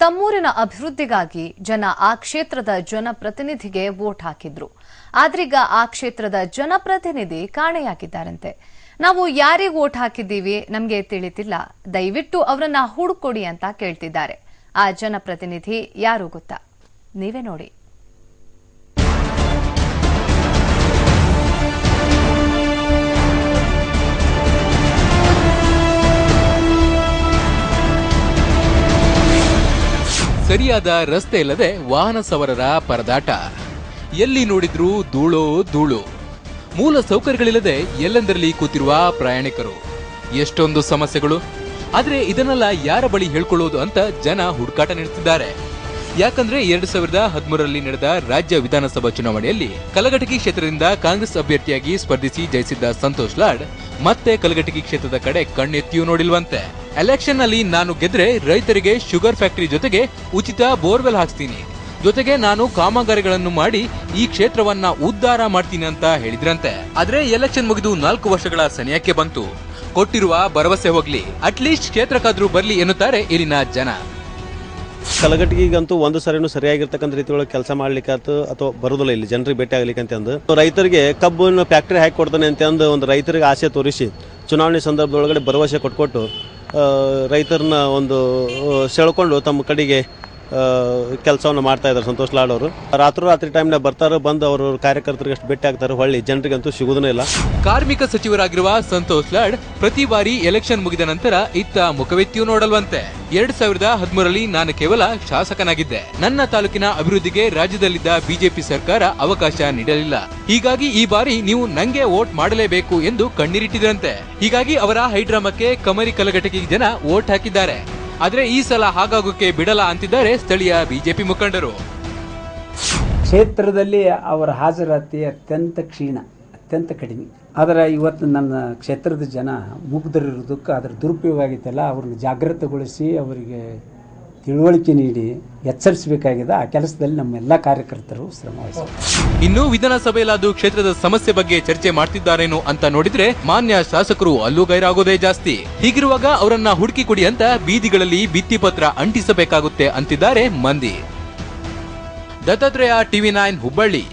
ತಮ್ಮೂರಿನ ಅಭಿವೃದ್ಧಿಗಾಗಿ ಜನ ಆ ಕ್ಷೇತ್ರದ ಜನಪ್ರತಿನಿಧಿಗೆ ವೋಟ್ ಹಾಕಿದ್ರು. ಆದ್ರೀಗ ಆ ಕ್ಷೇತ್ರದ ಜನಪ್ರತಿನಿಧಿ ಕಾಣೆಯಾಗಿದ್ದಾರಂತೆ. ನಾವು ಯಾರಿಗೆ ವೋಟ್ ಹಾಕಿದ್ದೀವಿ ನಮಗೆ ತಿಳಿತಿಲ್ಲ, ದಯವಿಟ್ಟು ಅವರನ್ನ ಹುಡುಕೊಡಿ ಅಂತ ಕೇಳ್ತಿದ್ದಾರೆ. ಆ ಜನಪ್ರತಿನಿಧಿ ಯಾರು ಗೊತ್ತಾ? ನೀವೇ ನೋಡಿ. ಸರಿಯಾದ ರಸ್ತೆ ಇಲ್ಲದೆ ವಾಹನ ಸವಾರರ ಪರದಾಟ, ಎಲ್ಲಿ ನೋಡಿದ್ರೂ ಧೂಳೋ ಧೂಳು, ಮೂಲ ಸೌಕರ್ಯಗಳಿಲ್ಲದೆ ಎಲ್ಲೆಂದರಲ್ಲಿ ಕೂತಿರುವ ಪ್ರಯಾಣಿಕರು, ಎಷ್ಟೊಂದು ಸಮಸ್ಯೆಗಳು. ಆದ್ರೆ ಇದನ್ನೆಲ್ಲ ಯಾರ ಬಳಿ ಹೇಳ್ಕೊಳ್ಳೋದು ಅಂತ ಜನ ಹುಡುಕಾಟ ನಡೆಸಿದ್ದಾರೆ. ಯಾಕಂದ್ರೆ 2013ರಲ್ಲಿ ನಡೆದ ರಾಜ್ಯ ವಿಧಾನಸಭಾ ಚುನಾವಣೆಯಲ್ಲಿ ಕಲಘಟಗಿ ಕ್ಷೇತ್ರದಿಂದ ಕಾಂಗ್ರೆಸ್ ಅಭ್ಯರ್ಥಿಯಾಗಿ ಸ್ಪರ್ಧಿಸಿ ಜಯಿಸಿದ್ದ ಸಂತೋಷ್ ಲಾಡ್ ಮತ್ತೆ ಕಲಘಟಗಿ ಕ್ಷೇತ್ರದ ಕಡೆ ಕಣ್ಣೆತ್ತಿಯೂ ನೋಡಿಲ್ವಂತೆ. ಎಲೆಕ್ಷನ್ ನಲ್ಲಿ ನಾನು ಗೆದ್ರೆ ರೈತರಿಗೆ ಶುಗರ್ ಫ್ಯಾಕ್ಟರಿ ಜೊತೆಗೆ ಉಚಿತ ಬೋರ್ವೆಲ್ ಹಾಕ್ಸ್ತೀನಿ, ಜೊತೆಗೆ ನಾನು ಕಾಮಗಾರಿಗಳನ್ನು ಮಾಡಿ ಈ ಕ್ಷೇತ್ರವನ್ನ ಉದ್ಧಾರ ಮಾಡ್ತೀನಿ ಅಂತ ಹೇಳಿದ್ರಂತೆ. ಆದ್ರೆ ಎಲೆಕ್ಷನ್ ಮುಗಿದು 4 ವರ್ಷಗಳ ಸನಿಯಕ್ಕೆ ಬಂತು. ಕೊಟ್ಟಿರುವ ಭರವಸೆ ಹೋಗ್ಲಿ, ಅಟ್ಲೀಸ್ಟ್ ಕ್ಷೇತ್ರಕ್ಕಾದ್ರೂ ಬರ್ಲಿ ಎನ್ನುತ್ತಾರೆ ಇಲ್ಲಿನ ಜನ. ಕಲಘಟಗಿಗಂತೂ ಒಂದು ಸರಿನೂ ಸರಿಯಾಗಿರ್ತಕ್ಕಂಥ ರೀತಿ ಒಳಗೆ ಕೆಲಸ ಮಾಡ್ಲಿಕ್ಕೆ ಅಥವಾ ಬರೋದಿಲ್ಲ, ಇಲ್ಲಿ ಜನರಿಗೆ ಭೇಟಿ ಆಗ್ಲಿಕ್ಕೆ ಅಂತಂದು ರೈತರಿಗೆ ಕಬ್ಬನ್ನು ಫ್ಯಾಕ್ಟರಿ ಹಾಕಿ ಕೊಡ್ತಾನೆ ಅಂತಂದು ಒಂದು ರೈತರಿಗೆ ಆಸೆ ತೋರಿಸಿ ಚುನಾವಣೆ ಸಂದರ್ಭದೊಳಗಡೆ ಭರವಸೆ ಕೊಟ್ಕೊಟ್ಟು ರೈತರನ್ನ ಒಂದು ಸೆಳ್ಕೊಂಡು ತಮ್ಮ ಕಡೆಗೆ ಕೆಲಸವನ್ನು ಮಾಡ್ತಾ ಇದ್ದಾರೆ ಸಂತೋಷ್ ಲಾಡ್ ಅವರು. ರಾತ್ರಿ ಟೈಮ್ನಾಗ ಬರ್ತಾರೆ, ಬಂದು ಅವರು ಕಾರ್ಯಕರ್ತರಿಗೆ ಅಷ್ಟು ಭೇಟಿ ಆಗ್ತಾರೆ, ಹೊಳ್ಳಿ ಜನರಿಗಂತೂ ಸಿಗುವುದೇ ಇಲ್ಲ. ಕಾರ್ಮಿಕ ಸಚಿವರಾಗಿರುವ ಸಂತೋಷ್ ಲಾಡ್ ಪ್ರತಿ ಬಾರಿ ಎಲೆಕ್ಷನ್ ಮುಗಿದ ನಂತರ ಇತ್ತ ಮುಖವೆತ್ತಿಯೂ ನೋಡಲ್ವಂತೆ. 2013ರಲ್ಲಿ ನಾನು ಕೇವಲ ಶಾಸಕನಾಗಿದ್ದೆ, ನನ್ನ ತಾಲೂಕಿನ ಅಭಿವೃದ್ಧಿಗೆ ರಾಜ್ಯದಲ್ಲಿದ್ದ ಬಿಜೆಪಿ ಸರ್ಕಾರ ಅವಕಾಶ ನೀಡಲಿಲ್ಲ, ಹೀಗಾಗಿ ಈ ಬಾರಿ ನೀವು ನಂಗೆ ವೋಟ್ ಮಾಡಲೇಬೇಕು ಎಂದು ಕಣ್ಣೀರಿಟ್ಟಿದ್ರಂತೆ. ಹೀಗಾಗಿ ಅವರ ಹೈಡ್ರಾಮಕ್ಕೆ ಕಮರಿ ಕಲಘಟಗಿ ಜನ ವೋಟ್ ಹಾಕಿದ್ದಾರೆ. ಆದ್ರೆ ಈ ಸಲ ಹಾಗಾಗೋಕೆ ಬಿಡಲ್ಲ ಅಂತಿದ್ದಾರೆ ಸ್ಥಳೀಯ ಬಿಜೆಪಿ ಮುಖಂಡರು. ಕ್ಷೇತ್ರದಲ್ಲಿ ಅವರ ಹಾಜರಾತಿ ಅತ್ಯಂತ ಕ್ಷೀಣ, ಅತ್ಯಂತ ಕಡಿಮೆ. ಆದರೆ ಇವತ್ತು ನನ್ನ ಕ್ಷೇತ್ರದ ಜನ ಮುಗ್ಧರಿರೋದಕ್ಕೆ ಅದರ ದುರುಪಯೋಗ ಆಗಿತ್ತಲ್ಲ, ಅವ್ರನ್ನ ಜಾಗೃತಗೊಳಿಸಿ ಅವರಿಗೆ ತಿಳುವಳಿಕೆ ನೀಡಿ ಎಚ್ಚರಿಸಬೇಕಾಗಿದೆ. ಆ ಕೆಲಸದಲ್ಲಿ ನಮ್ಮೆಲ್ಲ ಕಾರ್ಯಕರ್ತರು ಶ್ರಮವಹಿಸಿದ್ದಾರೆ. ಇನ್ನು ವಿಧಾನಸಭೆಯಲ್ಲಾದು ಕ್ಷೇತ್ರದ ಸಮಸ್ಯೆ ಬಗ್ಗೆ ಚರ್ಚೆ ಮಾಡ್ತಿದ್ದಾರೇನೋ ಅಂತ ನೋಡಿದ್ರೆ ಮಾನ್ಯ ಶಾಸಕರು ಅಲ್ಲೂ ಗೈರಾಗೋದೇ ಜಾಸ್ತಿ. ಹೀಗಿರುವಾಗ ಅವರನ್ನ ಹುಡುಕಿ ಕೊಡಿ ಅಂತ ಬೀದಿಗಳಲ್ಲಿ ಭಿತ್ತಿಪತ್ರ ಅಂಟಿಸಬೇಕಾಗುತ್ತೆ ಅಂತಿದ್ದಾರೆ ಮಂದಿ. ದತ್ತಾತ್ರೇಯ, TV9 ಹುಬ್ಬಳ್ಳಿ.